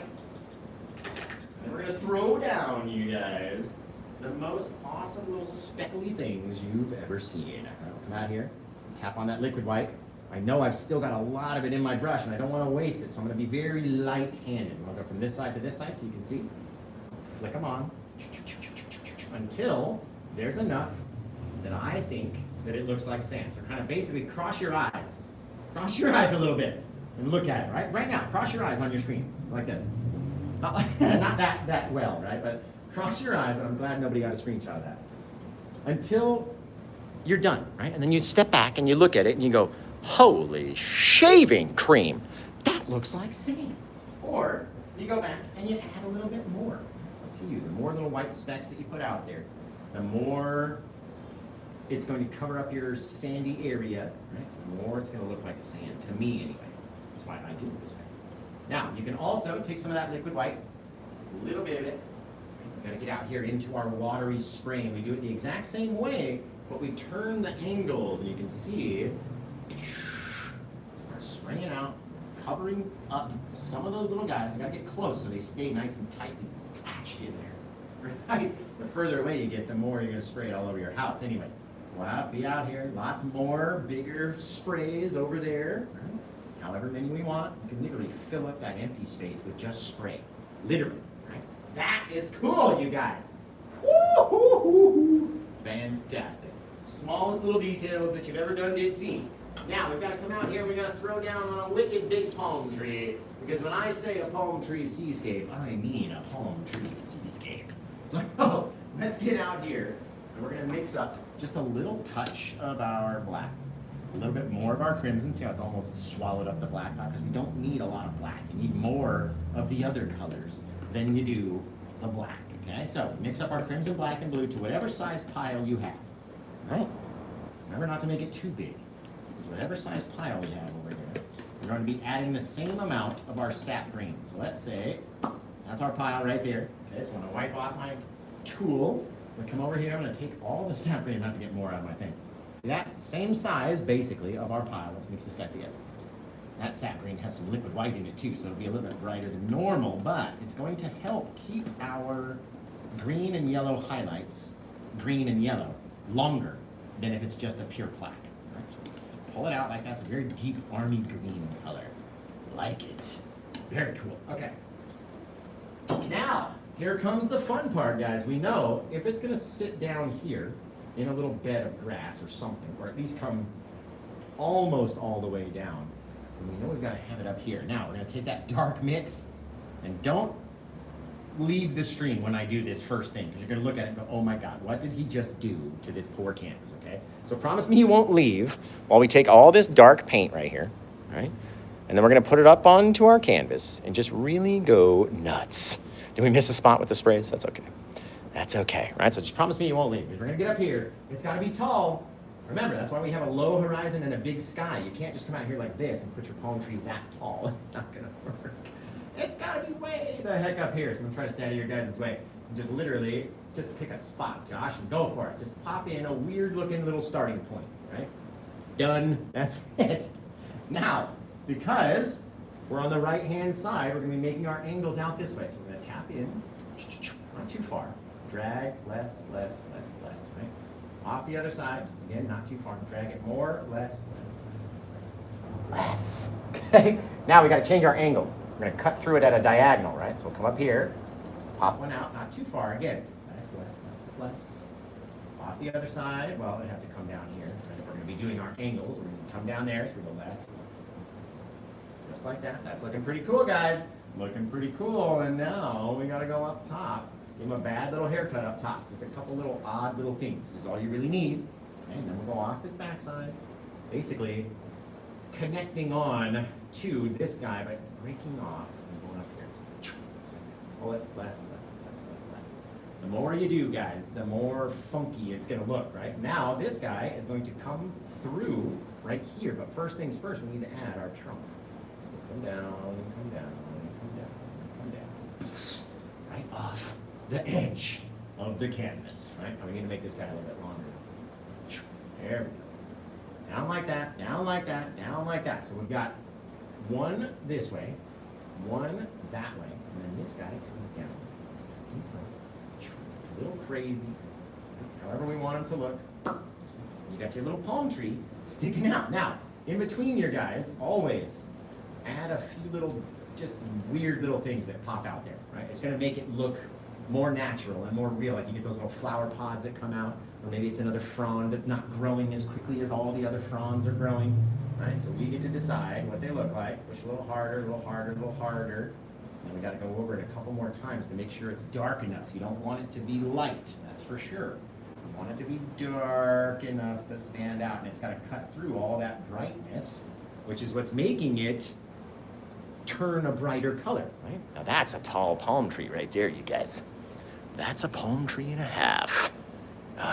And we're going to throw down, you guys, the most awesome little speckly things you've ever seen. Come out here and tap on that liquid white. I know I've still got a lot of it in my brush and I don't want to waste it, so I'm going to be very light-handed. I'll go from this side to this side so you can see. Flick them on until there's enough that I think that it looks like sand. So kind of basically cross your eyes. Cross your eyes a little bit and look at it, right? Right now, cross your eyes on your screen like this. Not that well, right? But cross your eyes, and I'm glad nobody got a screenshot of that. Until you're done, right? And then you step back and you look at it and you go, holy shaving cream, that looks like sand. Or you go back and you add a little bit more. It's up to you. The more little white specks that you put out there, the more it's going to cover up your sandy area, right? The more it's going to look like sand, to me anyway. That's why I do it this way. Now, you can also take some of that liquid white, a little bit of it. We've got to get out here into our watery spray, and we do it the exact same way, but we turn the angles, and you can see start spraying out, covering up some of those little guys. We gotta get close so they stay nice and tightly patched in there. Right? The further away you get, the more you're gonna spray it all over your house. Anyway, we'll be out here. Lots more bigger sprays over there. Right? However many we want. You can literally fill up that empty space with just spray. Literally. Right? That is cool, you guys. Woo-hoo-hoo-hoo. Fantastic. Smallest little details that you've ever done did see. Now, we've got to come out here, we've got to throw down on a wicked big palm tree. Because when I say a palm tree seascape, I mean a palm tree seascape. So, let's get out here, and we're going to mix up just a little touch of our black. A little bit more of our crimson. See how it's almost swallowed up the black? Because we don't need a lot of black. You need more of the other colors than you do the black. Okay, so mix up our crimson, black, and blue to whatever size pile you have. Right? Remember not to make it too big. Because whatever size pile we have over here, we're going to be adding the same amount of our sap green. So let's say that's our pile right there. Okay, so I'm going to wipe off my tool. I'm going to come over here. I'm going to take all the sap green. I'm going to have to get more out of my thing. That same size, basically, of our pile. Let's mix this guy together. That sap green has some liquid white in it too, so it'll be a little bit brighter than normal, but it's going to help keep our green and yellow highlights, green and yellow, longer than if it's just a pure black. Right, so pull it out like that's a very deep army green color. Like it. Very cool. Okay. Now, here comes the fun part, guys. We know if it's going to sit down here in a little bed of grass or something, or at least come almost all the way down, and we know we've got to have it up here. Now, we're going to take that dark mix, and don't leave the stream when I do this first thing, because you're going to look at it and go, oh my God, what did he just do to this poor canvas, okay? So promise me you won't leave while we take all this dark paint right here, right? And then we're going to put it up onto our canvas and just really go nuts. Did we miss a spot with the sprays? That's okay. That's okay, right? So just promise me you won't leave, because we're going to get up here. It's got to be tall. Remember, that's why we have a low horizon and a big sky. You can't just come out here like this and put your palm tree that tall. It's not going to work. It's got to be way the heck up here. So I'm going to try to stay out of your guys' way. And just literally, just pick a spot, Josh, and go for it. Just pop in a weird-looking little starting point, right? Done. That's it. Now, because we're on the right-hand side, we're going to be making our angles out this way. So we're going to tap in, not too far. Drag less, right? Off the other side, again, not too far. Drag it more, less. Okay? Now we got to change our angles. We're going to cut through it at a diagonal, right? So we'll come up here, pop one out, not too far. Again, less. Off the other side, well, we have to come down here. Right? If we're going to be doing our angles, we're going to come down there, so we go less. Just like that. That's looking pretty cool, guys. Looking pretty cool. And now we got to go up top. Give him a bad little haircut up top. Just a couple little odd little things is all you really need. Okay, and then we'll go off this backside. Basically, connecting on to this guy, but breaking off and going up here. Pull it less. The more you do, guys, the more funky it's going to look, right? Now, this guy is going to come through right here. But first things first, we need to add our trunk. So we'll come down. Right off the edge of the canvas, right? And we need to make this guy a little bit longer. There we go. Down like that, down like that, down like that. So we've got one this way, one that way, and then this guy comes down in front. A little crazy, however we want him to look. You got your little palm tree sticking out. Now, in between your guys, always add a few little, just weird little things that pop out there, right? It's gonna make it look more natural and more real. Like you get those little flower pods that come out, or maybe it's another frond that's not growing as quickly as all the other fronds are growing, right? So we get to decide what they look like. Push a little harder, a little harder, a little harder. And we gotta go over it a couple more times to make sure it's dark enough. You don't want it to be light, that's for sure. You want it to be dark enough to stand out, and it's gotta cut through all that brightness, which is what's making it turn a brighter color, right? Now that's a tall palm tree right there, you guys. That's a palm tree and a half.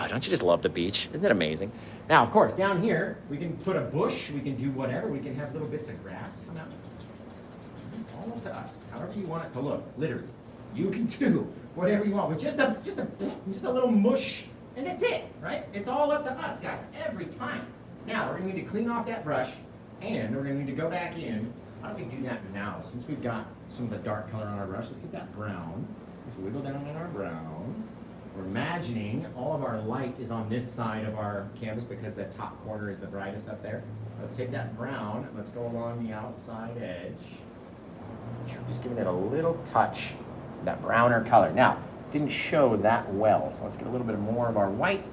Don't you just love the beach? Isn't it amazing? Now, of course, down here, we can put a bush, we can do whatever, we can have little bits of grass come out. All up to us, however you want it to look, literally. You can do whatever you want with just a little mush, and that's it, right? It's all up to us, guys, every time. Now, we're gonna need to clean off that brush, and we're gonna need to go back in. How do we do that now? Since we've got some of the dark color on our brush, let's get that brown. Let's wiggle down on our brown. We're imagining all of our light is on this side of our canvas because the top corner is the brightest up there. Let's take that brown, and let's go along the outside edge. Just giving it a little touch, that browner color. Now, didn't show that well, so let's get a little bit more of our white.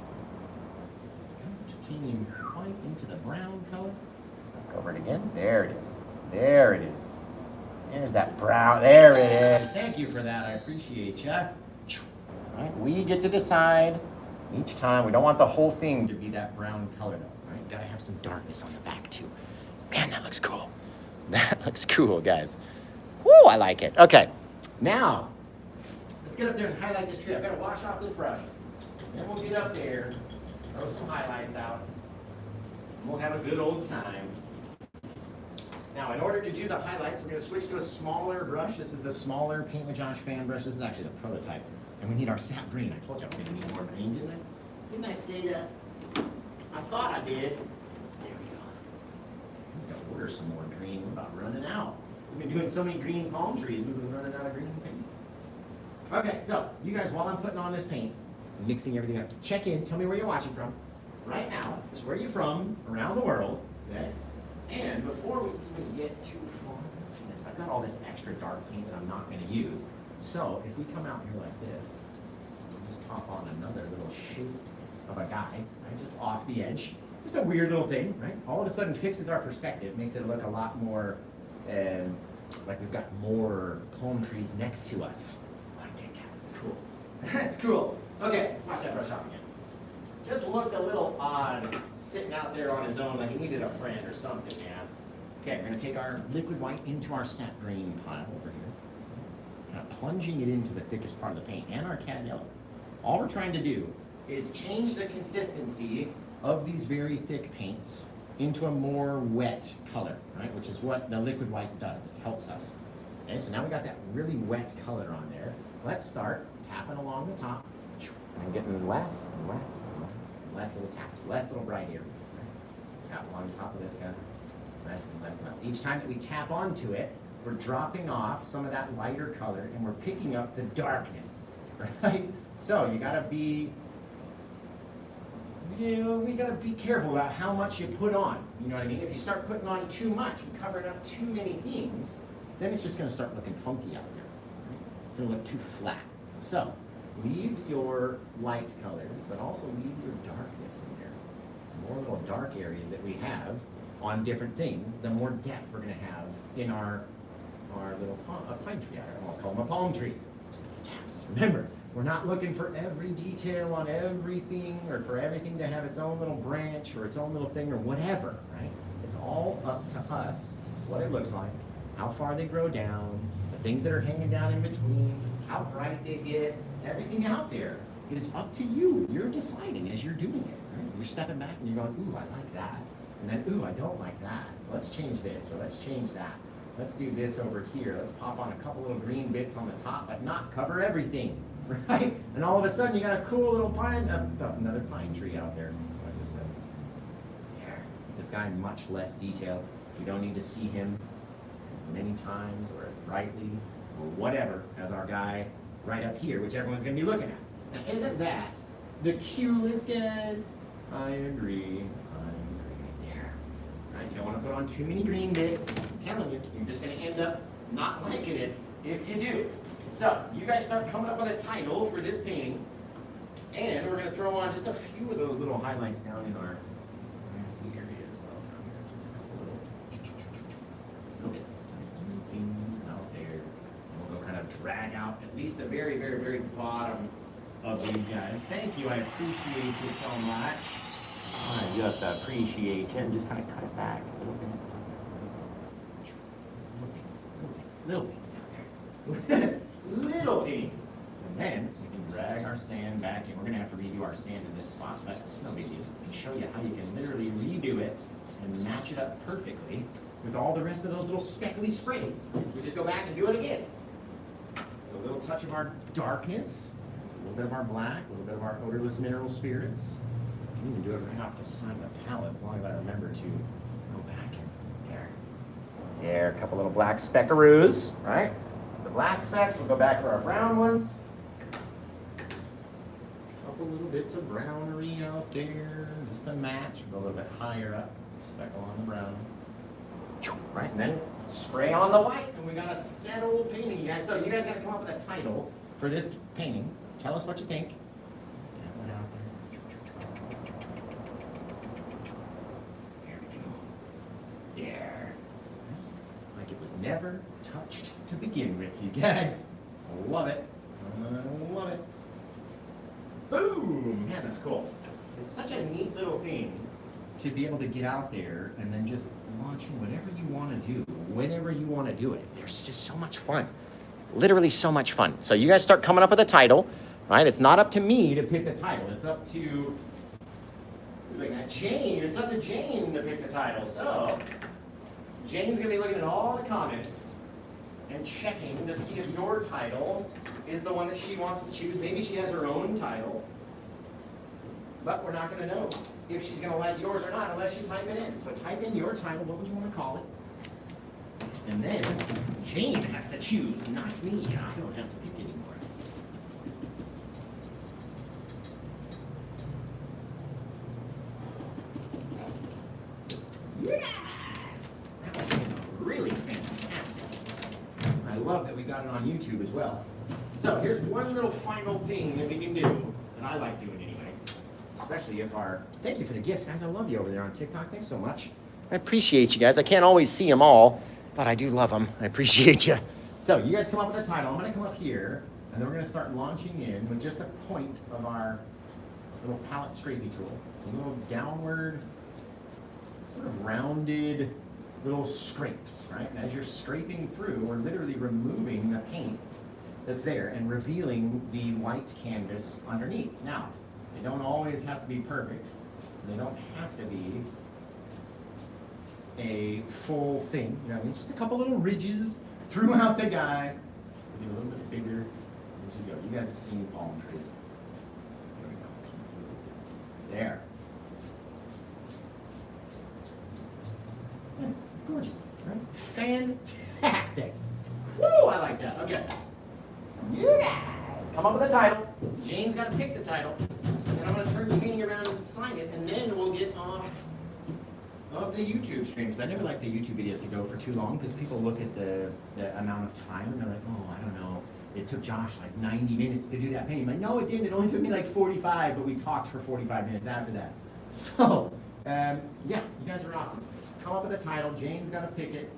Teeny white into the brown color. over it again. There it is. There it is. There's that brown. There it is. Thank you for that. I appreciate you. Right? We get to decide each time. We don't want the whole thing to be that brown color, though. Right? Gotta have some darkness on the back, too. Man, that looks cool. That looks cool, guys. Woo, I like it. Okay, now, let's get up there and highlight this tree. I better wash off this brush. Then we'll get up there, throw some highlights out, and we'll have a good old time. Now, in order to do the highlights, we're going to switch to a smaller brush. This is the smaller Paint with Josh fan brush. This is actually the prototype. And we need our sap green. I told you I was going to need more green, didn't I? Didn't I say that? I thought I did. There we go. We got to order some more green. We're about running out. We've been doing so many green palm trees, we've been running out of green paint. Okay, so you guys, while I'm putting on this paint, mixing everything up, check in, tell me where you're watching from. Right now, just where you're from, around the world, okay? And before we even get too far into this, I've got all this extra dark paint that I'm not going to use. So if we come out here like this, we'll just pop on another little shape of a guy, right, just off the edge. Just a weird little thing, right? All of a sudden fixes our perspective, makes it look a lot more like we've got more palm trees next to us. I take that. That's cool. That's cool. Okay, let's wash that brush off again. Just looked a little odd sitting out there on his own like he needed a friend or something, man. Okay, we're going to take our liquid white into our sap green pile over here. Kind of plunging it into the thickest part of the paint and our cad yellow. All we're trying to do is change the consistency of these very thick paints into a more wet color, right? Which is what the liquid white does. It helps us. Okay, so now we got that really wet color on there. Let's start tapping along the top and getting less and less and less and less little taps, less little bright areas. Right? Tap along the top of this guy, less and less and less. Each time that we tap onto it, we're dropping off some of that lighter color and we're picking up the darkness, right? So you gotta be we gotta be careful about how much you put on. You know what I mean? If you start putting on too much and covering up too many things, then it's just gonna start looking funky out there. Right? It's gonna look too flat. So leave your light colors, but also leave your darkness in there. The more little dark areas that we have on different things, the more depth we're gonna have in our little pine tree. I almost call them a palm tree. Just the taps. Remember, we're not looking for every detail on everything or for everything to have its own little branch or its own little thing or whatever, right? It's all up to us, what it looks like, how far they grow down, the things that are hanging down in between, how bright they get, everything out there is up to you. You're deciding as you're doing it, right? You're stepping back and you're going, ooh, I like that. And then, ooh, I don't like that. So let's change this or let's change that. Let's do this over here. Let's pop on a couple little green bits on the top, but not cover everything. Right? And all of a sudden you got a cool little pine, another pine tree out there. Like I said. There. This guy, much less detail. You don't need to see him as many times or as brightly or whatever as our guy right up here, which everyone's going to be looking at. Now, isn't that the coolest, guys? I agree. There. Right? You don't want to put on too many green bits. I'm telling you, you're just going to end up not liking it if you do. So, you guys start coming up with a title for this painting, and we're going to throw on just a few of those little highlights down in our grassy area as well. Down here, just a couple little bits, things out there. And we'll go kind of drag out at least the very, very, very bottom of these guys. Thank you, I appreciate you so much. I just appreciate you. And just kind of cut it back a little bit. Little things down there. Little things. And then we can drag our sand back in. We're going to have to redo our sand in this spot, but it's no big deal. I can show you how you can literally redo it and match it up perfectly with all the rest of those little speckly sprays. We just go back and do it again. A little touch of our darkness, a little bit of our black, a little bit of our odorless mineral spirits. I can even do it right off the side of the palette as long as I remember to go back and there. There, a couple little black speckaroos, right? The black specks, we'll go back for our brown ones. A couple little bits of brownery out there, just to match, a little bit higher up, speckle on the brown. Right, and then spray on the white, and we got a settled painting, you guys. So you guys gotta come up with a title for this painting. Tell us what you think. That one out there. There we go. never touched to begin with, you guys. I love it. I love it. Boom! Man, that's cool. It's such a neat little thing to be able to get out there and then just launch whatever you want to do, whenever you want to do it. There's just so much fun. Literally so much fun. So you guys start coming up with a title, right? It's not up to me to pick the title. It's up to Jane. It's up to Jane to pick the title. So Jane's gonna be looking at all the comments and checking to see if your title is the one that she wants to choose. Maybe she has her own title, but we're not gonna know if she's gonna like yours or not unless you type it in. So type in your title. What would you want to call it? And then Jane has to choose, not me. I don't have to pick anymore. Yes! That was really fantastic. I love that we got it on YouTube as well. So here's one little final thing that we can do that I like doing anyway. Especially if our... Thank you for the gifts, guys. I love you over there on TikTok. Thanks so much. I appreciate you guys. I can't always see them all, but I do love them. I appreciate you. So you guys come up with a title. I'm going to come up here, and then we're going to start launching in with just the point of our little palette scraping tool. So a little downward, sort of rounded little scrapes, right? And as you're scraping through, we're literally removing the paint that's there and revealing the white canvas underneath. Now, they don't always have to be perfect. They don't have to be a full thing, you know what I mean? Just a couple little ridges throughout the guy. Do a little bit bigger. There you go. You guys have seen palm trees. There we go. There. Yeah, gorgeous, right? Fantastic. Woo, I like that. Okay. You guys come up with a title. Jane's got to pick the title. And I'm going to turn the painting around and sign it, and then we'll get off of the YouTube streams. I never like the YouTube videos to go for too long because people look at the amount of time and they're like, oh, I don't know. It took Josh like 90 minutes to do that painting. I'm like, no, it didn't. It only took me like 45, but we talked for 45 minutes after that. So, yeah, you guys are awesome. Come up with a title. Jane's got to pick it.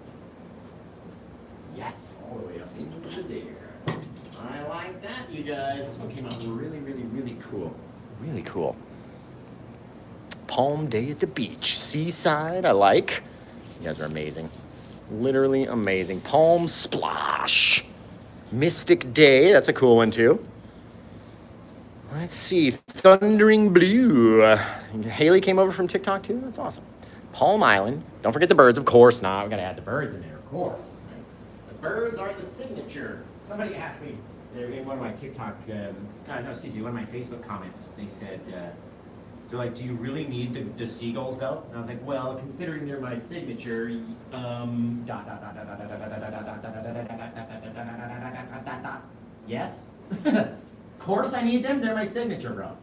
Yes, all the way up into the there. I like that, you guys. This one came out really, really, really cool. Really cool. Palm Day at the beach. Seaside, I like. You guys are amazing. Literally amazing. Palm Splash. Mystic Day. That's a cool one, too. Let's see. Thundering Blue. Haley came over from TikTok, too. That's awesome. Palm Island. Don't forget the birds, of course not. We've got to add the birds in there, of course. Right? The birds are the signature. Somebody asked me in one of my TikTok, one of my Facebook comments, they said, they're like, do you really need the seagulls though? And I was like, well, considering they're my signature, yes? Of course I need them, they're my signature, bro.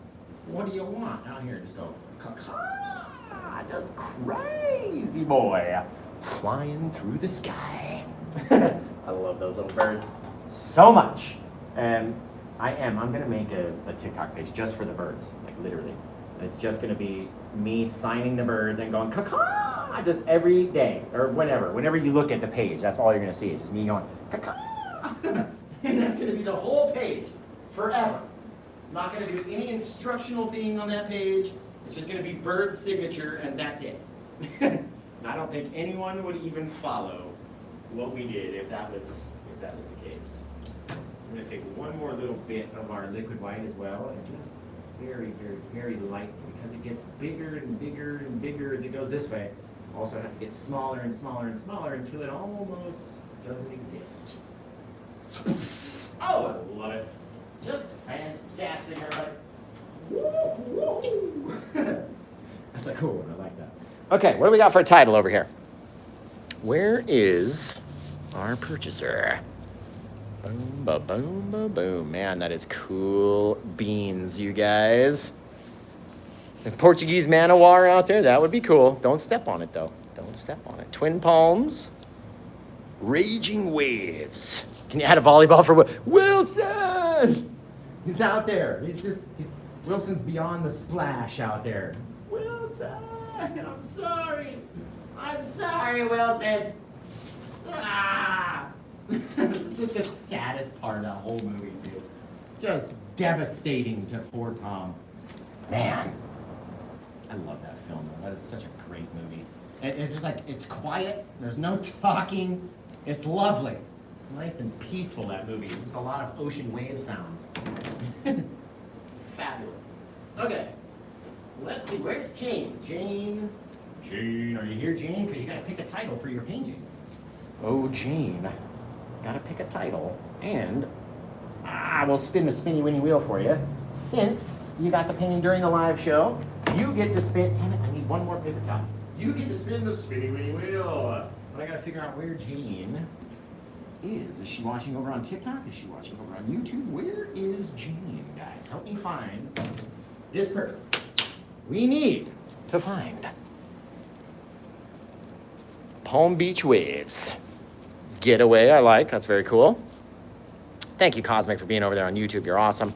What do you want? Out here, just go, caw-caw, just crazy boy, flying through the sky. I love those little birds so much. And I'm gonna make a TikTok page just for the birds, like literally. It's just gonna be me signing the birds and going caw-caw just every day or whenever you look at the page. That's all you're gonna see. It's just me going caw-caw, and that's gonna be the whole page forever. I'm not gonna do any instructional thing on that page. It's just gonna be bird signature, and that's it. And I don't think anyone would even follow what we did if that was the case. I'm going to take one more little bit of our liquid white as well, and just very, very, very lightly, because it gets bigger and bigger and bigger as it goes this way. Also has to get smaller and smaller and smaller until it almost doesn't exist. Oh, I love it. Just fantastic, everybody. Woo-hoo. That's a cool one. I like that. Okay, what do we got for a title over here? Where is our purchaser? Boom, ba, boom, ba, boom. Man, that is cool beans, you guys. The Portuguese manowar out there, that would be cool. Don't step on it, though. Don't step on it. Twin palms. Raging waves. Can you add a volleyball for Wilson? He's out there. Wilson's beyond the splash out there. Wilson, I'm sorry. I'm sorry, Wilson. Ah! This is the saddest part of the whole movie, too. Just devastating to poor Tom. Man, I love that film, though. That is such a great movie. It's just like, it's quiet, there's no talking, it's lovely. Nice and peaceful, that movie. It's just a lot of ocean wave sounds. Fabulous. Okay, let's see, where's Jane? Jane, are you here, Jane? Because you gotta pick a title for your painting. Oh, Jane, gotta pick a title, and we'll spin the spinny winny wheel for you. Since you got the painting during the live show, you get to spin, damn it, I need one more paper towel. You get to spin the spinny winny wheel. But I gotta figure out where Jane is. Is she watching over on TikTok? Is she watching over on YouTube? Where is Jane, guys? Help me find this person. We need to find Palm Beach Waves. Getaway, I like. That's very cool. Thank you, Cosmic, for being over there on YouTube. You're awesome.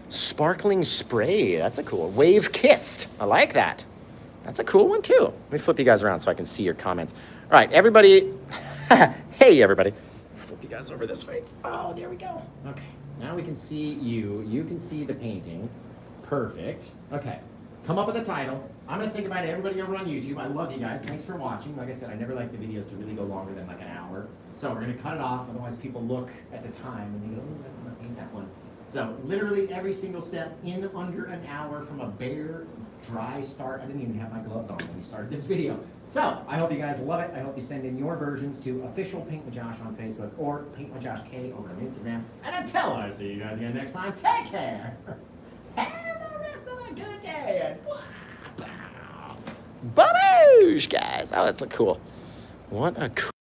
Sparkling Spray. That's a cool one. Wave Kissed. I like that. That's a cool one, too. Let me flip you guys around so I can see your comments. All right, everybody. Hey, everybody. Flip you guys over this way. Oh, there we go. Okay, now we can see you. You can see the painting. Perfect. Okay, come up with a title. I'm going to say goodbye to everybody over on YouTube. I love you guys. Thanks for watching. Like I said, I never like the videos to really go longer than like an hour. So we're going to cut it off. Otherwise, people look at the time and they go, oh, I'm not painting that one. So literally every single step in under an hour from a bare, dry start. I didn't even have my gloves on when we started this video. So I hope you guys love it. I hope you send in your versions to official Paint with Josh on Facebook or Paint with Josh K over on Instagram. And until I see you guys again next time, take care. Have the rest of a good day. And Baboosh, guys. Oh, that's cool. What a cool.